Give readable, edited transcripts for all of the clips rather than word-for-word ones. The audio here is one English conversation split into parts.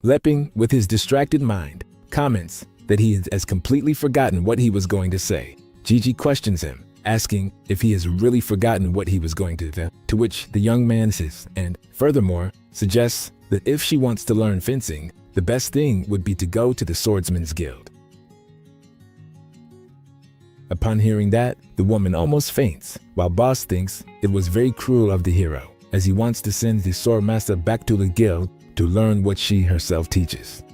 Leaping with his distracted mind, comments that he has completely forgotten what he was going to say. Gigi questions him, asking if he has really forgotten what he was going to do, to which the young man says, and furthermore, suggests that if she wants to learn fencing, the best thing would be to go to the Swordsman's Guild. Upon hearing that, the woman almost faints, while Boss thinks it was very cruel of the hero, as he wants to send the swordmaster back to the guild to learn what she herself teaches.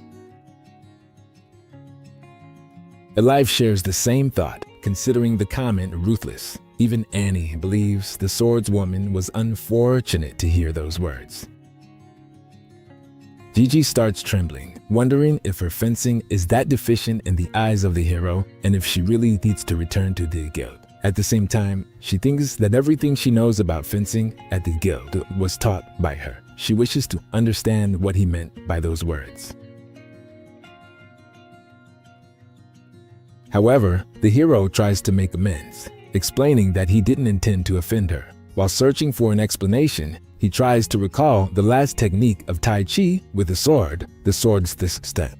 Alive shares the same thought, considering the comment ruthless. Even Annie believes the swordswoman was unfortunate to hear those words. Gigi starts trembling, wondering if her fencing is that deficient in the eyes of the hero and if she really needs to return to the guild. At the same time, she thinks that everything she knows about fencing at the guild was taught by her. She wishes to understand what he meant by those words. However, the hero tries to make amends, explaining that he didn't intend to offend her. While searching for an explanation, he tries to recall the last technique of Tai Chi with the sword's step.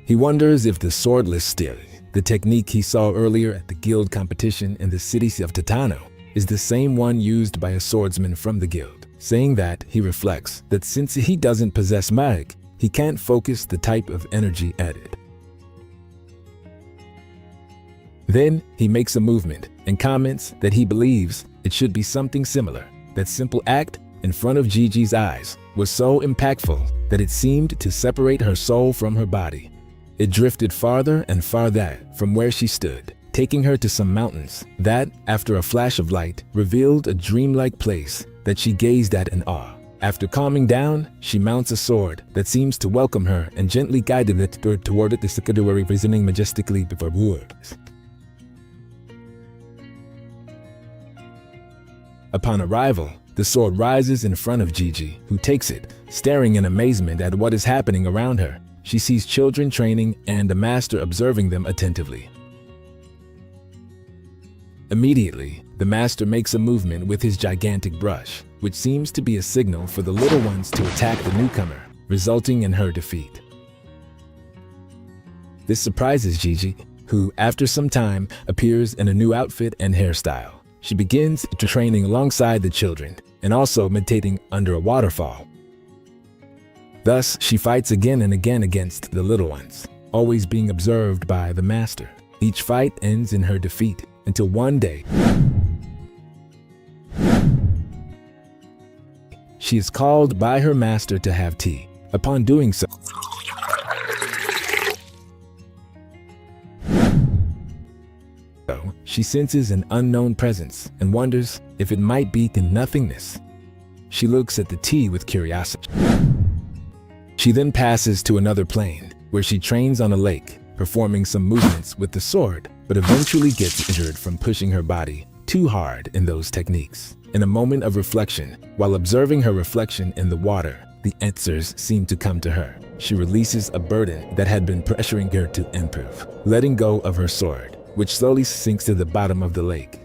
He wonders if the swordless steel, the technique he saw earlier at the guild competition in the city of Titano, is the same one used by a swordsman from the guild. Saying that, he reflects that since he doesn't possess magic, he can't focus the type of energy at it. Then, he makes a movement and comments that he believes it should be something similar. That simple act in front of Gigi's eyes was so impactful that it seemed to separate her soul from her body. It drifted farther and farther from where she stood, taking her to some mountains that, after a flash of light, revealed a dreamlike place that she gazed at in awe. After calming down, she mounts a sword that seems to welcome her and gently guided it toward the secondary, reasoning majestically before words. Upon arrival, the sword rises in front of Gigi, who takes it, staring in amazement at what is happening around her. She sees children training and a master observing them attentively. Immediately, the master makes a movement with his gigantic brush, which seems to be a signal for the little ones to attack the newcomer, resulting in her defeat. This surprises Gigi, who, after some time, appears in a new outfit and hairstyle. She begins training alongside the children and also meditating under a waterfall. Thus, she fights again and again against the little ones, always being observed by the master. Each fight ends in her defeat until one day, she is called by her master to have tea. Upon doing so, she senses an unknown presence and wonders if it might be the nothingness. She looks at the tea with curiosity. She then passes to another plane, where she trains on a lake, performing some movements with the sword, but eventually gets injured from pushing her body too hard in those techniques. In a moment of reflection, while observing her reflection in the water, the answers seem to come to her. She releases a burden that had been pressuring her to improve, letting go of her sword, which slowly sinks to the bottom of the lake.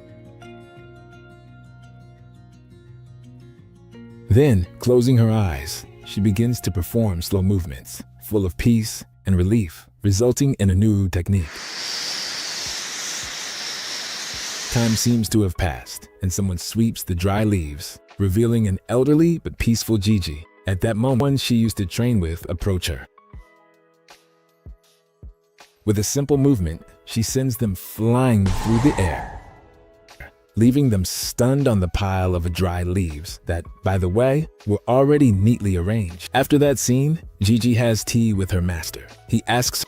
Then, closing her eyes, she begins to perform slow movements, full of peace and relief, resulting in a new technique. Time seems to have passed, and someone sweeps the dry leaves, revealing an elderly but peaceful Gigi. At that moment, one she used to train with approach her. With a simple movement, she sends them flying through the air, leaving them stunned on the pile of dry leaves that, by the way, were already neatly arranged. After that scene, Gigi has tea with her master. He asks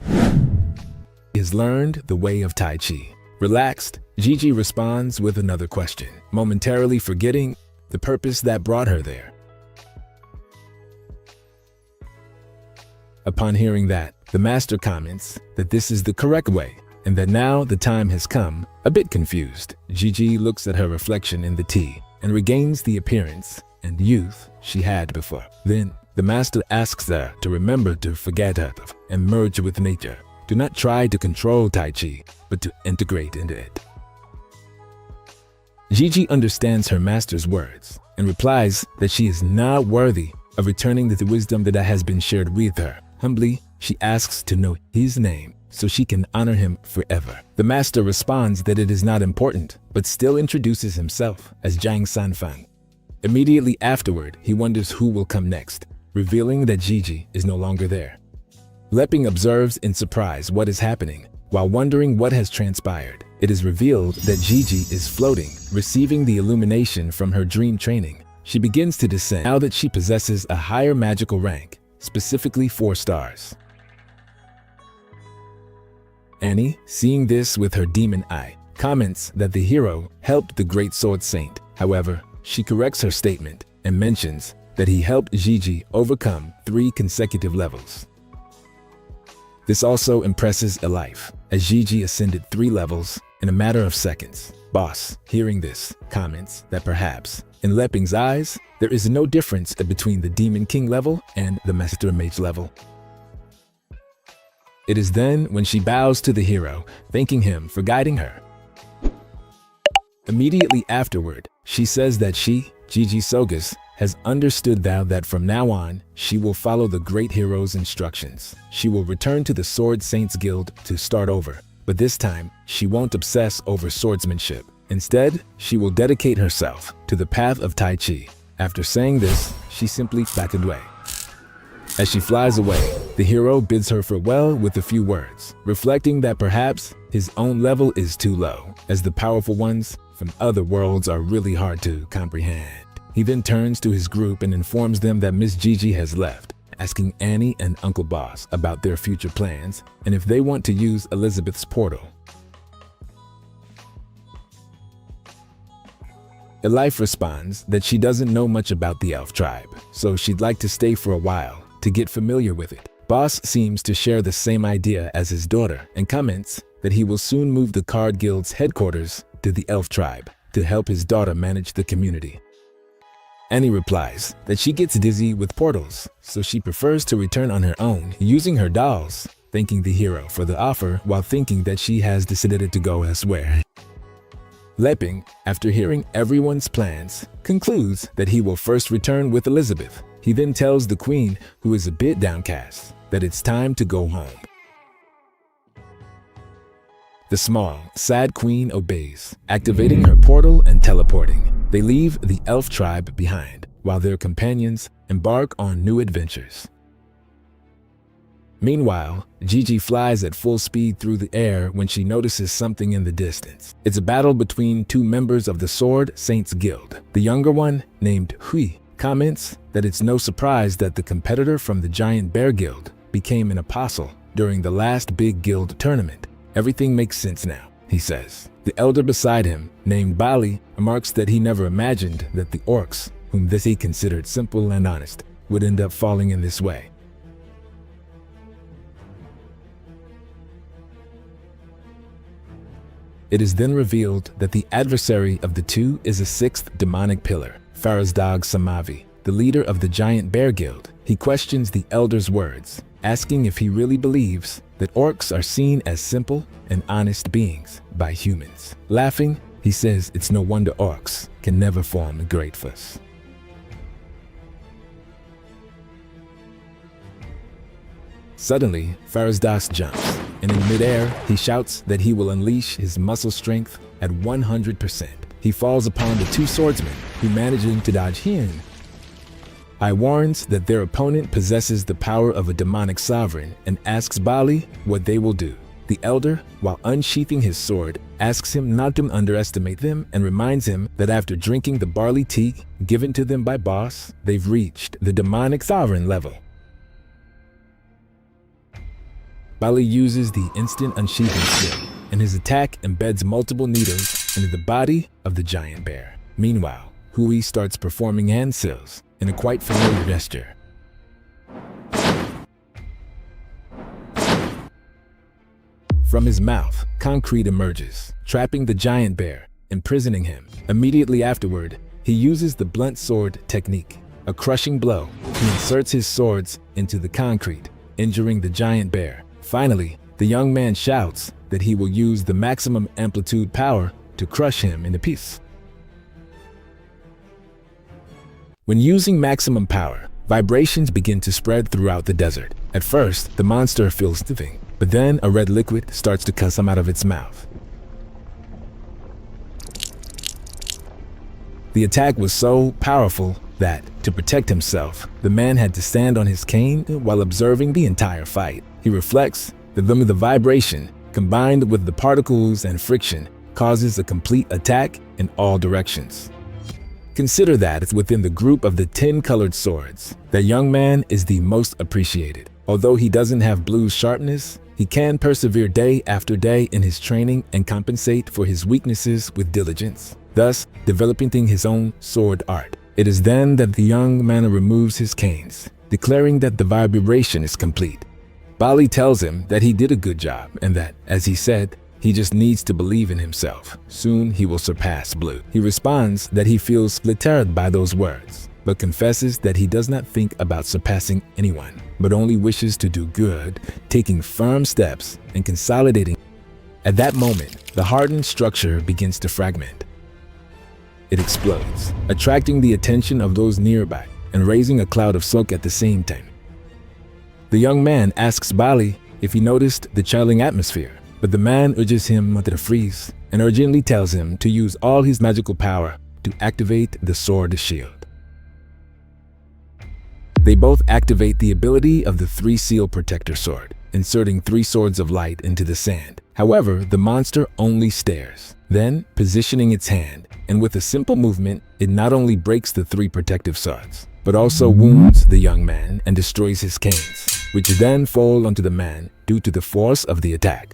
her if he has learned the way of Tai Chi. Relaxed, Gigi responds with another question, momentarily forgetting the purpose that brought her there. Upon hearing that, the master comments that this is the correct way and that now the time has come. A bit confused, Gigi looks at her reflection in the tea and regains the appearance and youth she had before. Then, the master asks her to remember to forget her and merge with nature. Do not try to control Tai Chi, but to integrate into it. Gigi understands her master's words and replies that she is not worthy of returning the wisdom that has been shared with her. Humbly, she asks to know his name so she can honor him forever. The master responds that it is not important, but still introduces himself as Jiang Sanfang. Immediately afterward, he wonders who will come next, revealing that Gigi is no longer there. Leping observes in surprise what is happening. While wondering what has transpired, it is revealed that Gigi is floating, receiving the illumination from her dream training. She begins to descend now that she possesses a higher magical rank, specifically 4 stars. Annie, seeing this with her demon eye, comments that the hero helped the Great Sword Saint. However, she corrects her statement and mentions that he helped Gigi overcome 3 consecutive levels. This also impresses Elife, as Gigi ascended 3 levels in a matter of seconds. Boss, hearing this, comments that perhaps, in Leping's eyes, there is no difference between the Demon King level and the Master Mage level. It is then when she bows to the hero, thanking him for guiding her. Immediately afterward, she says that she, Gigi Sogus, has understood that from now on, she will follow the great hero's instructions. She will return to the Sword Saints Guild to start over, but this time, she won't obsess over swordsmanship. Instead, she will dedicate herself to the path of Tai Chi. After saying this, she simply backed away. As she flies away, the hero bids her farewell with a few words, reflecting that perhaps his own level is too low, as the powerful ones from other worlds are really hard to comprehend. He then turns to his group and informs them that Miss Gigi has left, asking Annie and Uncle Boss about their future plans and if they want to use Elizabeth's portal. Elife responds that she doesn't know much about the elf tribe, so she'd like to stay for a while to get familiar with it. Boss seems to share the same idea as his daughter and comments that he will soon move the Card Guild's headquarters to the elf tribe to help his daughter manage the community. Annie replies that she gets dizzy with portals, so she prefers to return on her own using her dolls, thanking the hero for the offer while thinking that she has decided to go elsewhere. Leping, after hearing everyone's plans, concludes that he will first return with Elizabeth. He then tells the queen, who is a bit downcast, that it's time to go home. The small, sad queen obeys, activating her portal and teleporting. They leave the elf tribe behind, while their companions embark on new adventures. Meanwhile, Gigi flies at full speed through the air when she notices something in the distance. It's a battle between 2 members of the Sword Saints Guild. The younger one, named Hui, comments that it's no surprise that the competitor from the Giant Bear Guild became an apostle during the last big guild tournament. Everything makes sense now, he says. The elder beside him, named Bali, remarks that he never imagined that the orcs, whom he considered simple and honest, would end up falling in this way. It is then revealed that the adversary of the two is a 6th demonic pillar, Farazdag Samavi, the leader of the Giant Bear Guild. He questions the elder's words, asking if he really believes that orcs are seen as simple and honest beings by humans. Laughing, he says it's no wonder orcs can never form a great fuss. Suddenly, Farazdas jumps, and in midair, he shouts that he will unleash his muscle strength at 100%. He falls upon the 2 swordsmen, who manage to dodge him. I warns that their opponent possesses the power of a demonic sovereign and asks Bali what they will do. The elder, while unsheathing his sword, asks him not to underestimate them and reminds him that after drinking the barley tea given to them by Boss, they've reached the demonic sovereign level. Bali uses the instant unsheathing skill, and his attack embeds multiple needles into the body of the giant bear. Meanwhile, Hui starts performing hand seals in a quite familiar gesture. From his mouth, concrete emerges, trapping the giant bear, imprisoning him. Immediately afterward, he uses the blunt sword technique, a crushing blow. He inserts his swords into the concrete, injuring the giant bear. Finally, the young man shouts that he will use the maximum amplitude power to crush him into pieces. When using maximum power, Vibrations begin to spread throughout the desert. At first, the monster feels nothing, but then a red liquid starts to come out of its mouth. The attack was so powerful that, to protect himself, the man had to stand on his cane while observing the entire fight. He reflects that the vibration, combined with the particles and friction, causes a complete attack in all directions. Consider that within the group of the 10 colored swords, that young man is the most appreciated. Although he doesn't have blue sharpness, he can persevere day after day in his training and compensate for his weaknesses with diligence, thus developing his own sword art. It is then that the young man removes his canes, declaring that the vibration is complete. Bali tells him that he did a good job and that, as he said, he just needs to believe in himself. Soon he will surpass Blue. He responds that he feels flattered by those words, but confesses that he does not think about surpassing anyone, but only wishes to do good, taking firm steps and consolidating. At that moment, the hardened structure begins to fragment. It explodes, attracting the attention of those nearby and raising a cloud of smoke at the same time. The young man asks Bali if he noticed the chilling atmosphere, but the man urges him to freeze and urgently tells him to use all his magical power to activate the sword shield. They both activate the ability of the 3-seal protector sword, inserting 3 swords of light into the sand. However, the monster only stares, then positioning its hand, and with a simple movement, it not only breaks the 3 protective swords, but also wounds the young man and destroys his canes, which then fall onto the man due to the force of the attack.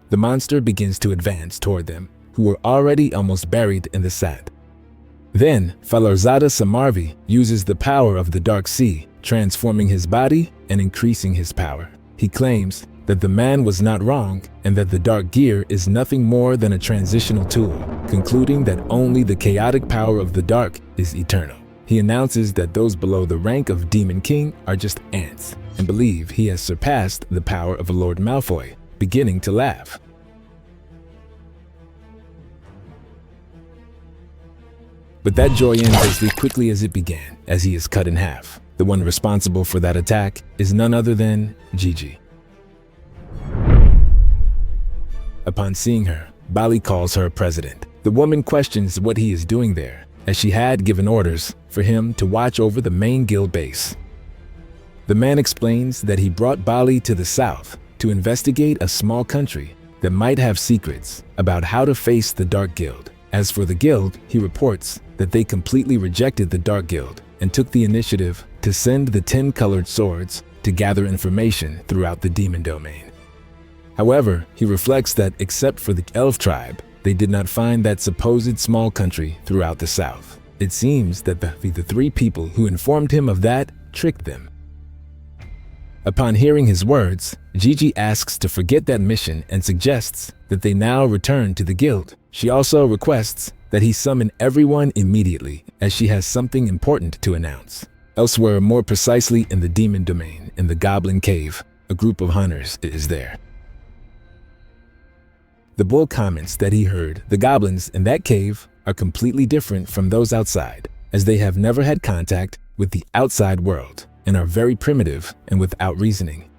The monster begins to advance toward them, who were already almost buried in the sand. Then, Falarzada Samarvi uses the power of the Dark Sea, transforming his body and increasing his power. He claims that the man was not wrong and that the Dark Gear is nothing more than a transitional tool, concluding that only the chaotic power of the Dark is eternal. He announces that those below the rank of Demon King are just ants and believe he has surpassed the power of Lord Malfoy, beginning to laugh. But that joy ends as quickly as it began, as he is cut in half. The one responsible for that attack is none other than Gigi. Upon seeing her, Bali calls her president. The woman questions what he is doing there, as she had given orders for him to watch over the main guild base. The man explains that he brought Bali to the south to investigate a small country that might have secrets about how to face the Dark Guild. As for the guild, he reports that they completely rejected the Dark Guild and took the initiative to send the 10 colored swords to gather information throughout the demon domain. However, he reflects that except for the elf tribe, they did not find that supposed small country throughout the south. It seems that the 3 people who informed him of that tricked them. Upon hearing his words, Gigi asks to forget that mission and suggests that they now return to the guild. She also requests that he summon everyone immediately, as she has something important to announce. Elsewhere, more precisely in the demon domain, in the Goblin Cave, a group of hunters is there. The bull comments that he heard the goblins in that cave are completely different from those outside, as they have never had contact with the outside world and are very primitive and without reasoning.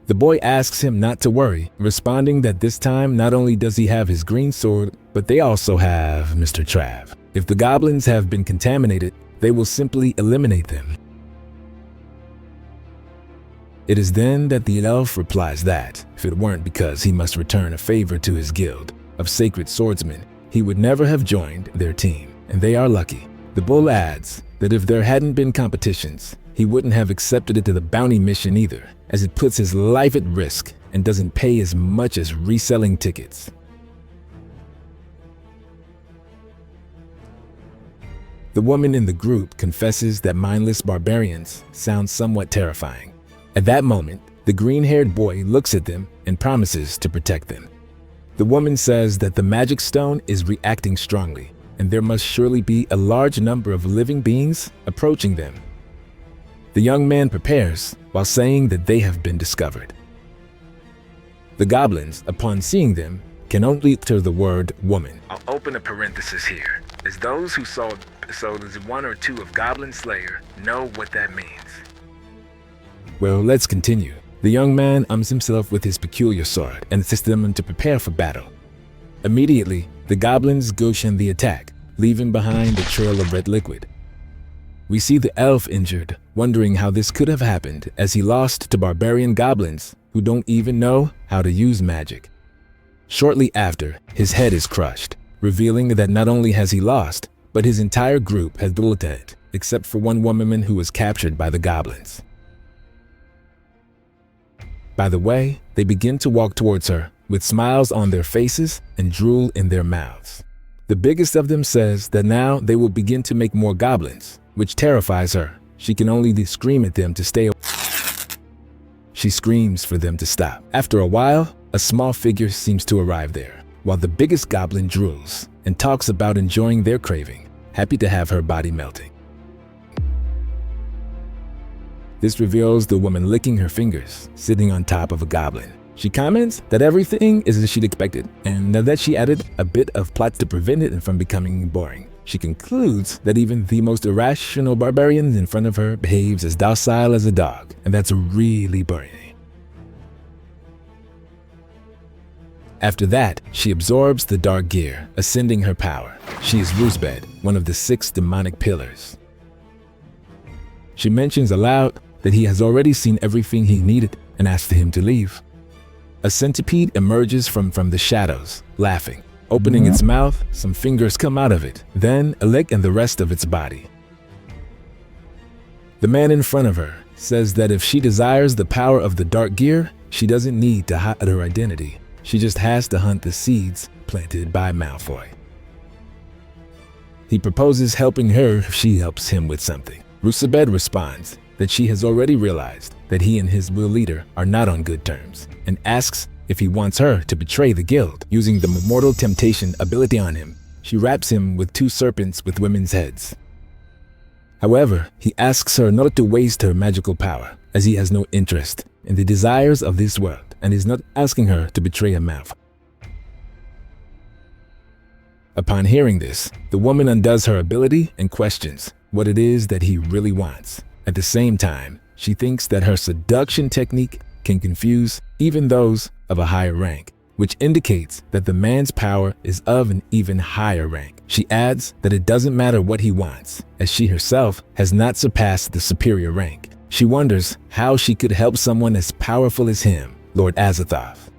The boy asks him not to worry, responding that this time not only does he have his green sword, but they also have Mr. Trav. If the goblins have been contaminated, they will simply eliminate them. It is then that the elf replies that, if it weren't because he must return a favor to his guild of sacred swordsmen, he would never have joined their team, and they are lucky. The bull adds that if there hadn't been competitions, he wouldn't have accepted it to the bounty mission either, as it puts his life at risk and doesn't pay as much as reselling tickets. The woman in the group confesses that mindless barbarians sound somewhat terrifying. At that moment, the green-haired boy looks at them and promises to protect them. The woman says that the magic stone is reacting strongly, and there must surely be a large number of living beings approaching them. The young man prepares while saying that they have been discovered. The goblins, upon seeing them, can only utter the word woman. I'll open a parenthesis here, as those who saw episodes 1 or 2 of Goblin Slayer know what that means. Well, let's continue. The young man arms himself with his peculiar sword and assists them to prepare for battle. Immediately, the goblins goshen the attack, leaving behind a trail of red liquid. We see the elf injured, wondering how this could have happened as he lost to barbarian goblins who don't even know how to use magic. Shortly after, his head is crushed, revealing that not only has he lost, but his entire group has bulleted, except for one woman who was captured by the goblins. By the way, they begin to walk towards her with smiles on their faces and drool in their mouths. The biggest of them says that now they will begin to make more goblins, which terrifies her. She can only scream at them to stay away. She screams for them to stop. After a while, a small figure seems to arrive there, while the biggest goblin drools and talks about enjoying their craving, happy to have her body melting. This reveals the woman licking her fingers, sitting on top of a goblin. She comments that everything is as she'd expected, and that she added a bit of plot to prevent it from becoming boring. She concludes that even the most irrational barbarian in front of her behaves as docile as a dog, and that's really boring. After that, she absorbs the dark gear, ascending her power. She is Rusbed, one of the 6 demonic pillars. She mentions aloud that he has already seen everything he needed and asks him to leave. A centipede emerges from the shadows, laughing. Opening its mouth, some fingers come out of it, then a leg and the rest of its body. The man in front of her says that if she desires the power of the dark gear, she doesn't need to hide her identity. She just has to hunt the seeds planted by Malfoy. He proposes helping her if she helps him with something. Rusabed responds that she has already realized that he and his will leader are not on good terms, and asks if he wants her to betray the guild. Using the Mortal Temptation ability on him, she wraps him with 2 serpents with women's heads. However, he asks her not to waste her magical power, as he has no interest in the desires of this world, and is not asking her to betray a Malfoy. Upon hearing this, the woman undoes her ability and questions what it is that he really wants. At the same time, she thinks that her seduction technique can confuse even those of a higher rank, which indicates that the man's power is of an even higher rank. She adds that it doesn't matter what he wants, as she herself has not surpassed the superior rank. She wonders how she could help someone as powerful as him, Lord Azathoth.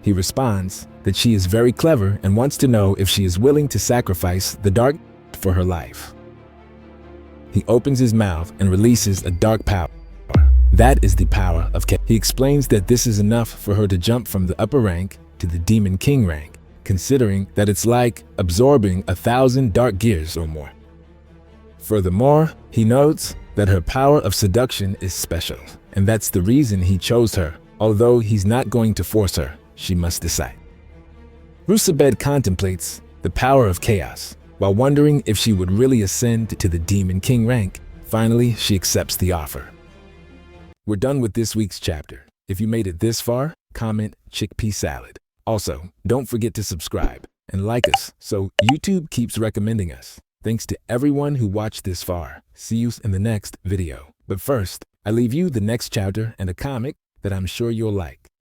He responds that she is very clever and wants to know if she is willing to sacrifice the dark for her life. He opens his mouth and releases a dark power. That is the power of Chaos. He explains that this is enough for her to jump from the upper rank to the Demon King rank, considering that it's like absorbing 1,000 dark gears or more. Furthermore, he notes that her power of seduction is special, and that's the reason he chose her. Although he's not going to force her, she must decide. Rusabed contemplates the power of chaos, while wondering if she would really ascend to the Demon King rank. Finally, she accepts the offer. We're done with this week's chapter. If you made it this far, comment chickpea salad. Also, don't forget to subscribe and like us so YouTube keeps recommending us. Thanks to everyone who watched this far. See you in the next video. But first, I leave you the next chapter and a comic that I'm sure you'll like.